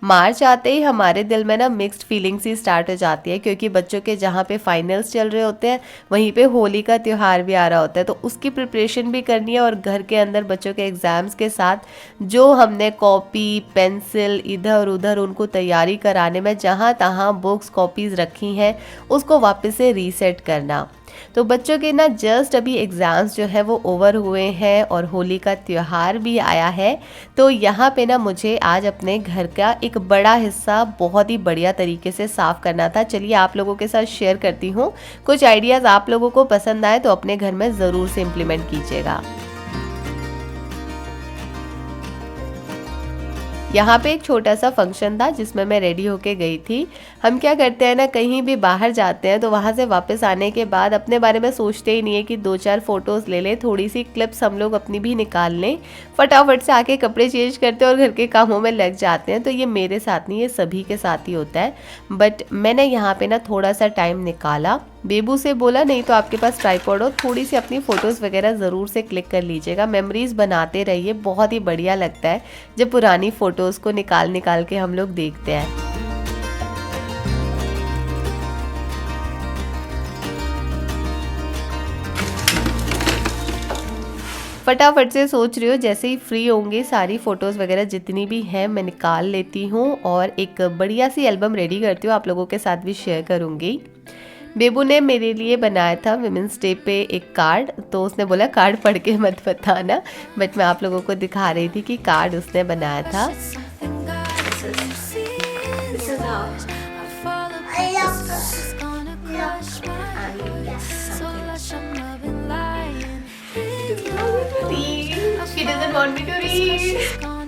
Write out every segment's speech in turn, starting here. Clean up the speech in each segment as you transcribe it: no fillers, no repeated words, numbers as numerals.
मार्च आते ही हमारे दिल में ना मिक्स्ड फीलिंग्स ही स्टार्ट हो जाती है, क्योंकि बच्चों के जहाँ पे फाइनल्स चल रहे होते हैं वहीं पे होली का त्यौहार भी आ रहा होता है, तो उसकी प्रिपरेशन भी करनी है। और घर के अंदर बच्चों के एग्ज़ाम्स के साथ जो हमने कॉपी पेंसिल इधर उधर उनको तैयारी कराने में जहाँ तहाँ बुक्स कॉपीज़ रखी हैं उसको वापस से रीसेट करना। तो बच्चों के ना जस्ट अभी एग्ज़ाम्स जो है वो ओवर हुए हैं और होली का त्यौहार भी आया है। तो यहाँ पे ना मुझे आज अपने घर का एक बड़ा हिस्सा बहुत ही बढ़िया तरीके से साफ़ करना था। चलिए आप लोगों के साथ शेयर करती हूँ, कुछ आइडियाज़ आप लोगों को पसंद आए तो अपने घर में ज़रूर से इम्प्लीमेंट कीजिएगा। यहाँ पे एक छोटा सा फंक्शन था जिसमें मैं रेडी होके गई थी। हम क्या करते हैं ना, कहीं भी बाहर जाते हैं तो वहाँ से वापस आने के बाद अपने बारे में सोचते ही नहीं है कि 2-4 फोटोज़ ले लें, थोड़ी सी क्लिप्स हम लोग अपनी भी निकाल लें, फटाफट से आके कपड़े चेंज करते हैं और घर के कामों में लग जाते हैं। तो ये मेरे साथ नहीं, ये सभी के साथ ही होता है। बट मैंने यहाँ पे ना थोड़ा सा टाइम निकाला, बेबू से बोला नहीं तो आपके पास ट्राइपॉड हो, थोड़ी सी अपनी फ़ोटोज़ वगैरह ज़रूर से क्लिक कर लीजिएगा, मेमोरीज़ बनाते रहिए। बहुत ही बढ़िया लगता है जब पुरानी फ़ोटोज़ को निकाल निकाल के हम लोग देखते हैं। फटाफट से सोच रही हूँ जैसे ही फ्री होंगे सारी फ़ोटोज़ वगैरह जितनी भी हैं मैं निकाल लेती हूँ और एक बढ़िया सी एल्बम रेडी करती हूँ, आप लोगों के साथ भी शेयर करूँगी। बेबू ने मेरे लिए बनाया था विमेंस डे पे एक कार्ड, तो उसने बोला कार्ड पढ़ के मत बताना, बट मैं आप लोगों को दिखा रही थी कि कार्ड उसने बनाया था।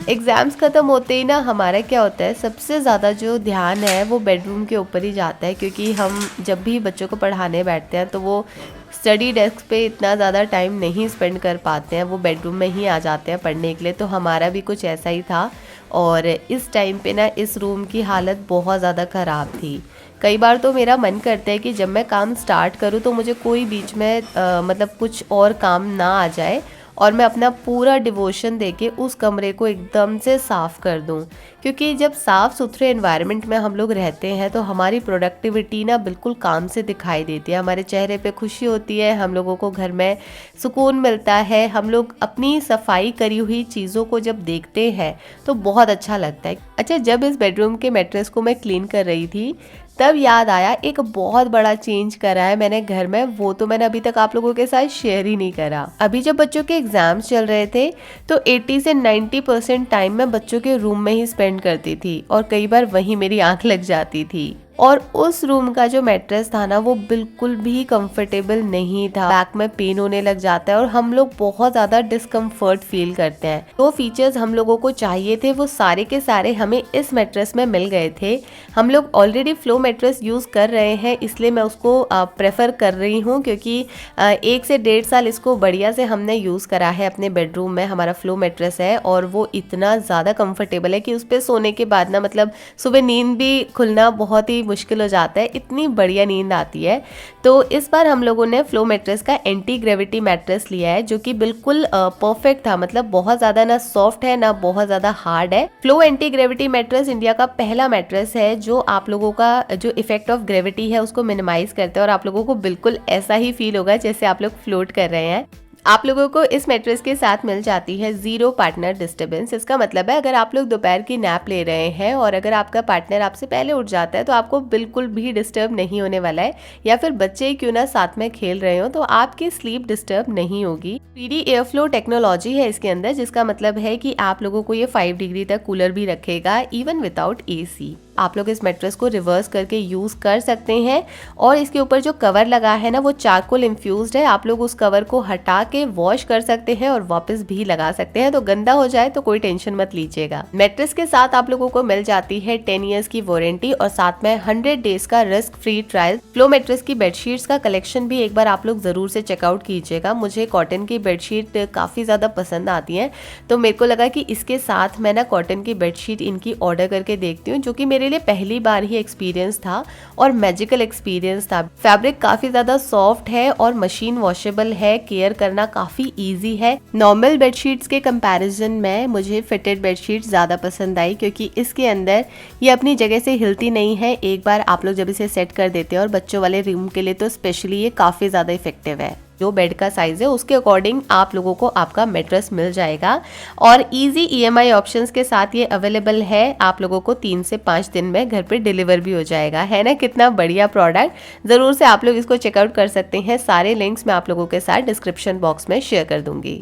एग्ज़ाम्स ख़त्म होते ही ना हमारा क्या होता है, सबसे ज़्यादा जो ध्यान है वो बेडरूम के ऊपर ही जाता है, क्योंकि हम जब भी बच्चों को पढ़ाने बैठते हैं तो वो स्टडी डेस्क पे इतना ज़्यादा टाइम नहीं स्पेंड कर पाते हैं, वो बेडरूम में ही आ जाते हैं पढ़ने के लिए। तो हमारा भी कुछ ऐसा ही था और इस टाइम पे ना इस रूम की हालत बहुत ज़्यादा ख़राब थी। कई बार तो मेरा मन करता है कि जब मैं काम स्टार्ट करूँ तो मुझे कोई बीच में मतलब कुछ और काम ना आ जाए और मैं अपना पूरा डिवोशन देके उस कमरे को एकदम से साफ़ कर दूं, क्योंकि जब साफ़ सुथरे एनवायरनमेंट में हम लोग रहते हैं तो हमारी प्रोडक्टिविटी ना बिल्कुल काम से दिखाई देती है, हमारे चेहरे पे खुशी होती है, हम लोगों को घर में सुकून मिलता है। हम लोग अपनी सफाई करी हुई चीज़ों को जब देखते हैं तो बहुत अच्छा लगता है। अच्छा, जब इस बेडरूम के मैट्रेस को मैं क्लीन कर रही थी तब याद आया एक बहुत बड़ा चेंज करा है मैंने घर में, वो तो मैंने अभी तक आप लोगों के साथ शेयर ही नहीं करा। अभी जब बच्चों के एग्जाम्स चल रहे थे तो 80 से 90% टाइम मैं बच्चों के रूम में ही स्पेंड करती थी और कई बार वहीं मेरी आंख लग जाती थी। और उस रूम का जो मैट्रेस था ना वो बिल्कुल भी कंफर्टेबल नहीं था, बैक में पेन होने लग जाता है और हम लोग बहुत ज़्यादा डिस्कम्फर्ट फील करते हैं। तो फीचर्स हम लोगों को चाहिए थे वो सारे के सारे हमें इस मैट्रेस में मिल गए थे। हम लोग ऑलरेडी फ्लो मैट्रेस यूज़ कर रहे हैं, इसलिए मैं उसको प्रेफर कर रही हूँ, क्योंकि 1 से 1.5 साल इसको बढ़िया से हमने यूज़ करा है अपने बेडरूम में। हमारा फ्लो मैट्रेस है और वो इतना ज़्यादा कंफर्टेबल है कि उस पर सोने के बाद ना मतलब सुबह नींद भी खुलना बहुत ही मुश्किल हो जाता है, इतनी बढ़िया नींद आती है। तो इस बार हम लोगों ने फ्लो मैट्रेस का एंटी ग्रेविटी मैट्रेस लिया है जो कि बिल्कुल परफेक्ट था, मतलब बहुत ज़्यादा ना सॉफ्ट है ना बहुत ज़्यादा हार्ड है। Flow anti gravity mattress India का पहला मैट्रेस है जो आप लोगों का जो इफेक्ट ऑफ ग्रेविटी है उसको मिनिमाइज करता है और आप लोगों को बिल्कुल ऐसा ही फील होगा जैसे आप लोग फ्लोट कर रहे हैं। आप लोगों को इस मैट्रेस के साथ मिल जाती है 0 पार्टनर डिस्टर्बेंस। इसका मतलब है अगर आप लोग दोपहर की नैप ले रहे हैं और अगर आपका पार्टनर आपसे पहले उठ जाता है तो आपको बिल्कुल भी डिस्टर्ब नहीं होने वाला है, या फिर बच्चे क्यों ना साथ में खेल रहे हो तो आपकी स्लीप डिस्टर्ब नहीं होगी। 3D एयर फ्लो टेक्नोलॉजी है इसके अंदर, जिसका मतलब है कि आप लोगों को ये 5 डिग्री तक कूलर भी रखेगा इवन विदाउट AC। आप लोग इस मैट्रेस को रिवर्स करके यूज़ कर सकते हैं और इसके ऊपर जो कवर लगा है ना वो चारकोल इन्फ्यूज्ड है। आप लोग उस कवर को हटा के वॉश कर सकते हैं और वापस भी लगा सकते हैं, तो गंदा हो जाए तो कोई टेंशन मत लीजिएगा। मैट्रेस के साथ आप लोगों को मिल जाती है 10 इयर्स की वारंटी और साथ में 100 डेज का risk free trial. Flow mattress की बेडशीट्स का कलेक्शन भी एक बार आप लोग जरूर से चेकआउट कीजिएगा। मुझे कॉटन की बेडशीट काफी ज्यादा पसंद आती है, तो मेरे को लगा कि इसके साथ मैं ना कॉटन की बेडशीट इनकी ऑर्डर करके देखती हूँ, जो कि मेरे लिए पहली बार ही एक्सपीरियंस था और मैजिकल एक्सपीरियंस था। फैब्रिक काफी ज्यादा सॉफ्ट है और मशीन वॉशेबल है, केयर करना काफ़ी ईजी है। नॉर्मल बेडशीट्स के कंपैरिजन में मुझे फिटेड बेडशीट ज़्यादा पसंद आई, क्योंकि इसके अंदर ये अपनी जगह से हिलती नहीं है। एक बार आप लोग जब इसे सेट कर देते हैं, और बच्चों वाले रूम के लिए तो स्पेशली ये काफ़ी ज़्यादा इफेक्टिव है। जो बेड का साइज़ है उसके अकॉर्डिंग आप लोगों को आपका मेट्रेस मिल जाएगा, और इजी ईएमआई ऑप्शंस के साथ ये अवेलेबल है। आप लोगों को 3 से 5 दिन में घर पे डिलीवर भी हो जाएगा। है ना कितना बढ़िया प्रोडक्ट। ज़रूर से आप लोग इसको चेकआउट कर सकते हैं। सारे लिंक्स मैं आप लोगों के साथ डिस्क्रिप्शन बॉक्स में शेयर कर दूंगी।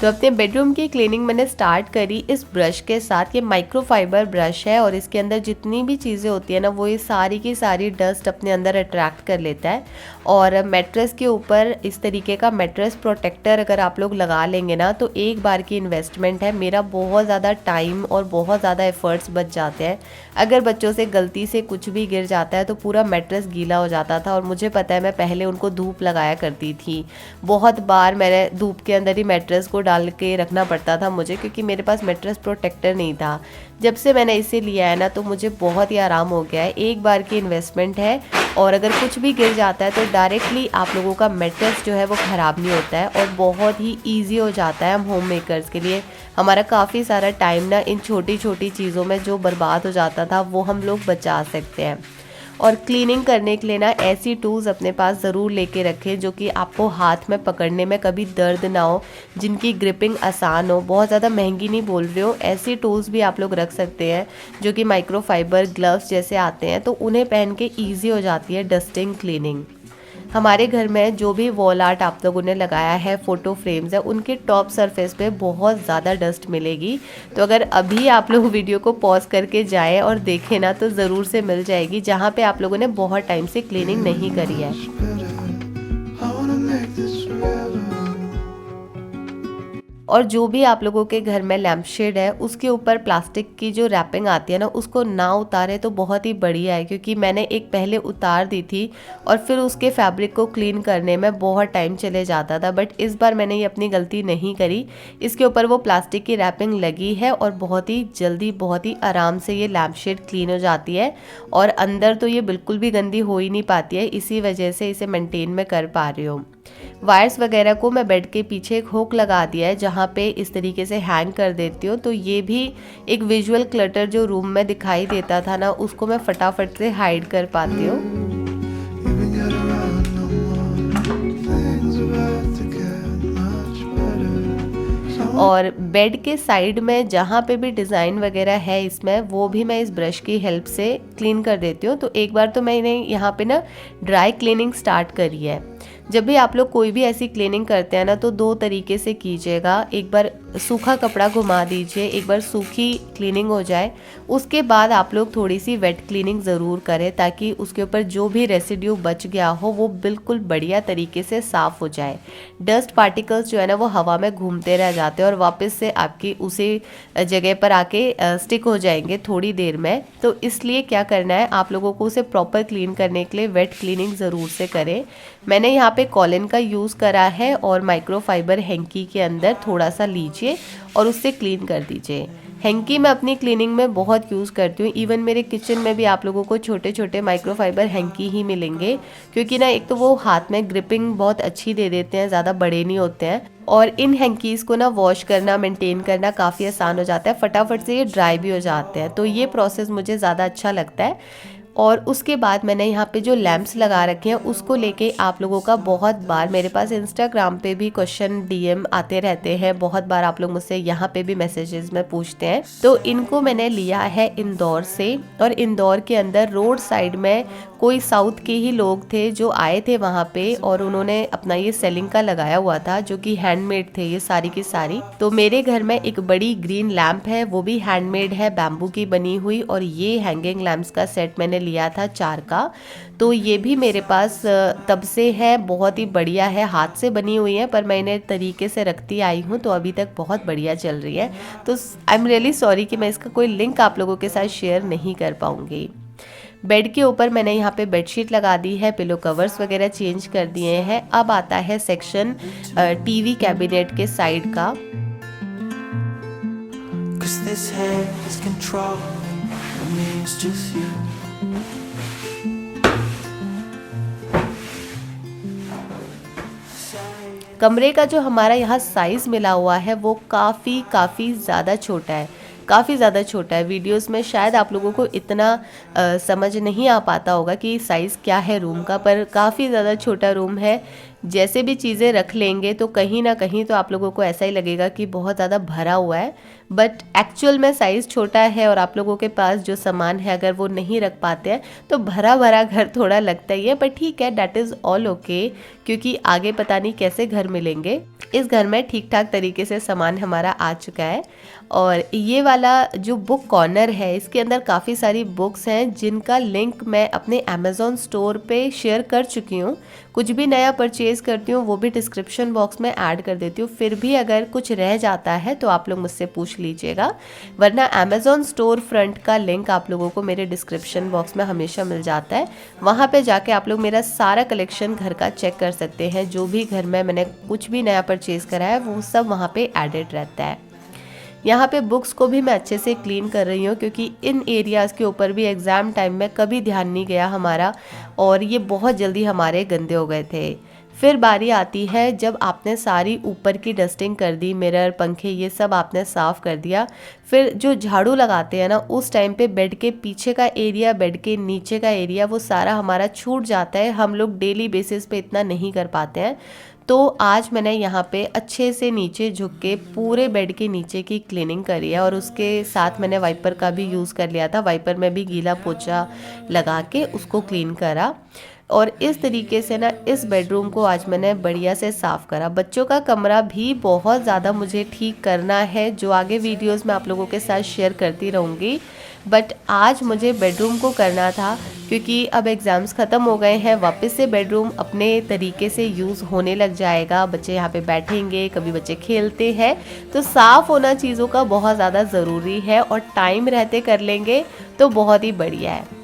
तो अपने बेडरूम की क्लीनिंग मैंने स्टार्ट करी इस ब्रश के साथ। ये माइक्रोफाइबर ब्रश है, और इसके अंदर जितनी भी चीज़ें होती है ना, वो ये सारी की सारी डस्ट अपने अंदर अट्रैक्ट कर लेता है। और मैट्रेस के ऊपर इस तरीके का मैट्रेस प्रोटेक्टर अगर आप लोग लगा लेंगे ना, तो एक बार की इन्वेस्टमेंट है। मेरा बहुत ज़्यादा टाइम और बहुत ज़्यादा एफर्ट्स बच जाते हैं। अगर बच्चों से गलती से कुछ भी गिर जाता है तो पूरा मैट्रेस गीला हो जाता था, और मुझे पता है मैं पहले उनको धूप लगाया करती थी। बहुत बार मैंने धूप के अंदर ही मैट्रेस को डाल के रखना पड़ता था मुझे, क्योंकि मेरे पास मैट्रेस प्रोटेक्टर नहीं था। जब से मैंने इसे लिया है ना, तो मुझे बहुत ही आराम हो गया है। एक बार की इन्वेस्टमेंट है, और अगर कुछ भी गिर जाता है तो डायरेक्टली आप लोगों का मैट्रेस जो है वो ख़राब नहीं होता है, और बहुत ही ईजी हो जाता है हम होम मेकर्स के लिए। हमारा काफ़ी सारा टाइम ना इन छोटी छोटी चीज़ों में जो बर्बाद हो जाता था वो हम लोग बचा सकते हैं। और क्लीनिंग करने के लिए ना ऐसी टूल्स अपने पास ज़रूर लेके रखें जो कि आपको हाथ में पकड़ने में कभी दर्द ना हो, जिनकी ग्रिपिंग आसान हो। बहुत ज़्यादा महंगी नहीं बोल रही हो, ऐसी टूल्स भी आप लोग रख सकते हैं जो कि माइक्रोफाइबर ग्लव्स जैसे आते हैं, तो उन्हें पहन के ईजी हो जाती है डस्टिंग क्लीनिंग। हमारे घर में जो भी वॉल आर्ट आप लोगों ने लगाया है, फ़ोटो फ्रेम्स है, उनके टॉप सरफेस पे बहुत ज़्यादा डस्ट मिलेगी। तो अगर अभी आप लोग वीडियो को पॉज करके जाएं और देखें ना, तो ज़रूर से मिल जाएगी जहाँ पे आप लोगों ने बहुत टाइम से क्लीनिंग नहीं करी है। और जो भी आप लोगों के घर में लैम्प शेड है, उसके ऊपर प्लास्टिक की जो रैपिंग आती है ना, उसको ना उतारे तो बहुत ही बढ़िया है, क्योंकि मैंने एक पहले उतार दी थी और फिर उसके फैब्रिक को क्लीन करने में बहुत टाइम चले जाता था। बट इस बार मैंने ये अपनी गलती नहीं करी। इसके ऊपर वो प्लास्टिक की रैपिंग लगी है, और बहुत ही जल्दी बहुत ही आराम से ये लैम्प शेड क्लीन हो जाती है। और अंदर तो ये बिल्कुल भी गंदी हो ही नहीं पाती है, इसी वजह से इसे मेंटेन में कर पा रही हूँ। वायर्स वगैरह को मैं बेड के पीछे एक हुक लगा दिया है, जहाँ पे इस तरीके से हैंग कर देती हूँ। तो ये भी एक विजुअल क्लटर जो रूम में दिखाई देता था ना, उसको मैं फटाफट से हाइड कर पाती हूँ। और बेड के साइड में जहाँ पे भी डिज़ाइन वगैरह है इसमें, वो भी मैं इस ब्रश की हेल्प से क्लीन कर देती हूँ। तो एक बार तो मैंने यहाँ पे ना ड्राई क्लीनिंग स्टार्ट करी है। जब भी आप लोग कोई भी ऐसी क्लीनिंग करते हैं ना, तो 2 तरीके से कीजिएगा। एक बार सूखा कपड़ा घुमा दीजिए, एक बार सूखी क्लीनिंग हो जाए, उसके बाद आप लोग थोड़ी सी वेट क्लीनिंग ज़रूर करें, ताकि उसके ऊपर जो भी रेसिड्यू बच गया हो वो बिल्कुल बढ़िया तरीके से साफ़ हो जाए। डस्ट पार्टिकल्स जो है ना, वो हवा में घूमते रह जाते हैं और वापस से आपकी उसी जगह पर आके स्टिक हो जाएंगे थोड़ी देर में। तो इसलिए क्या करना है, आप लोगों को उसे प्रॉपर क्लीन करने के लिए वेट क्लीनिंग ज़रूर से करें। मैंने यहाँ पे कॉलिन का यूज़ करा है, और माइक्रोफाइबर हैंकी के अंदर थोड़ा सा लीजिए और उससे क्लीन कर दीजिए। हैंकी मैं अपनी क्लीनिंग में बहुत यूज़ करती हूँ। इवन मेरे किचन में भी आप लोगों को छोटे छोटे माइक्रोफाइबर हैंकी ही मिलेंगे, क्योंकि ना एक तो वो हाथ में ग्रिपिंग बहुत अच्छी दे देते हैं, ज़्यादा बड़े नहीं होते हैं, और इन हैंकीज़ को ना वॉश करना, मेंटेन करना काफ़ी आसान हो जाता है। फटाफट से ये ड्राई भी हो जाते हैं, तो ये प्रोसेस मुझे ज़्यादा अच्छा लगता है। और उसके बाद मैंने यहाँ पे जो लैंप्स लगा रखे हैं, उसको लेके आप लोगों का बहुत बार मेरे पास इंस्टाग्राम पे भी क्वेश्चन डीएम आते रहते हैं। बहुत बार आप लोग मुझसे यहाँ पे भी मैसेजेस में पूछते हैं। तो इनको मैंने लिया है इंदौर से, और इंदौर के अंदर रोड साइड में कोई साउथ के ही लोग थे जो आए थे वहाँ पे, और उन्होंने अपना ये सेलिंग का लगाया हुआ था, जो कि हैंडमेड थे ये सारी की सारी। तो मेरे घर में एक बड़ी ग्रीन लैंप है, वो भी हैंडमेड है, बैम्बू की बनी हुई, और ये हैंगिंग लैंप्स का सेट मैंने लिया था 4 का। तो ये भी मेरे पास तब से है, बहुत ही बढ़िया है, हाथ से बनी हुई है, पर मैं इन्हें तरीके से रखती आई हूँ, तो अभी तक बहुत बढ़िया चल रही है। तो आई एम रियली सॉरी कि मैं इसका कोई लिंक आप लोगों के साथ शेयर नहीं कर पाऊंगी। बेड के ऊपर मैंने यहाँ पे बेडशीट लगा दी है, पिलो कवर्स वगैरह चेंज कर दिए हैं। अब आता है सेक्शन टीवी कैबिनेट के साइड का। कमरे का जो हमारा यहाँ साइज़ मिला हुआ है वो काफ़ी ज़्यादा छोटा है, काफ़ी ज़्यादा छोटा है। वीडियोस में शायद आप लोगों को इतना समझ नहीं आ पाता होगा कि साइज़ क्या है रूम का, पर काफ़ी ज़्यादा छोटा रूम है। जैसे भी चीज़ें रख लेंगे तो कहीं ना कहीं तो आप लोगों को ऐसा ही लगेगा कि बहुत ज़्यादा भरा हुआ है, बट एक्चुअल में साइज़ छोटा है और आप लोगों के पास जो सामान है अगर वो नहीं रख पाते हैं तो भरा भरा घर थोड़ा लगता ही है, पर ठीक है, डैट इज़ ऑल ओके, क्योंकि आगे पता नहीं कैसे घर मिलेंगे। इस घर में ठीक ठाक तरीके से सामान हमारा आ चुका है। और ये वाला जो बुक कॉर्नर है इसके अंदर काफ़ी सारी बुक्स हैं जिनका लिंक मैं अपने अमेज़ॉन स्टोर पे शेयर कर चुकी हूँ। कुछ भी नया परचेज़ करती हूँ वो भी डिस्क्रिप्शन बॉक्स में ऐड कर देती हूँ। फिर भी अगर कुछ रह जाता है तो आप लोग मुझसे पूछ लीजिएगा, वरना अमेज़ॉन स्टोर फ्रंट का लिंक आप लोगों को मेरे डिस्क्रिप्शन बॉक्स में हमेशा मिल जाता है। वहाँ पे जाके आप लोग मेरा सारा कलेक्शन घर का चेक कर सकते हैं। जो भी घर में मैंने कुछ भी नया परचेज़ करा है वो सब वहाँ पे एडेड रहता है। यहाँ पे बुक्स को भी मैं अच्छे से क्लीन कर रही हूँ, क्योंकि इन एरियाज़ के ऊपर भी एग्ज़ाम टाइम में कभी ध्यान नहीं गया हमारा और ये बहुत जल्दी हमारे गंदे हो गए थे। फिर बारी आती है जब आपने सारी ऊपर की डस्टिंग कर दी, मिरर, पंखे, ये सब आपने साफ़ कर दिया। फिर जो झाड़ू लगाते हैं ना उस टाइम पे बेड के पीछे का एरिया, बेड के नीचे का एरिया, वो सारा हमारा छूट जाता है। हम लोग डेली बेसिस पे इतना नहीं कर पाते हैं। तो आज मैंने यहाँ पे अच्छे से नीचे झुक के पूरे बेड के नीचे की क्लीनिंग करी है और उसके साथ मैंने वाइपर का भी यूज़ कर लिया था। वाइपर में भी गीला पोछा लगा के उसको क्लीन करा और इस तरीके से ना इस बेडरूम को आज मैंने बढ़िया से साफ़ करा। बच्चों का कमरा भी बहुत ज़्यादा मुझे ठीक करना है, जो आगे वीडियोस में आप लोगों के साथ शेयर करती रहूँगी, बट आज मुझे बेडरूम को करना था क्योंकि अब एग्ज़ाम्स ख़त्म हो गए हैं। वापस से बेडरूम अपने तरीके से यूज़ होने लग जाएगा। बच्चे यहाँ पे बैठेंगे, कभी बच्चे खेलते हैं, तो साफ़ होना चीज़ों का बहुत ज़्यादा ज़रूरी है और टाइम रहते कर लेंगे तो बहुत ही बढ़िया है।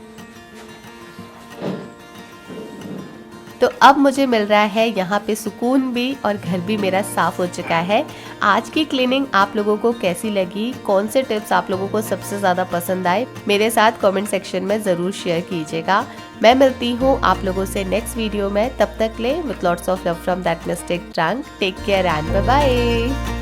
तो अब मुझे मिल रहा है यहाँ पे सुकून भी और घर भी मेरा साफ़ हो चुका है। आज की क्लीनिंग आप लोगों को कैसी लगी, कौन से टिप्स आप लोगों को सबसे ज़्यादा पसंद आए, मेरे साथ कमेंट सेक्शन में ज़रूर शेयर कीजिएगा। मैं मिलती हूँ आप लोगों से नेक्स्ट वीडियो में। तब तक ले with lots of love from that mistake trunk. Take care and bye bye.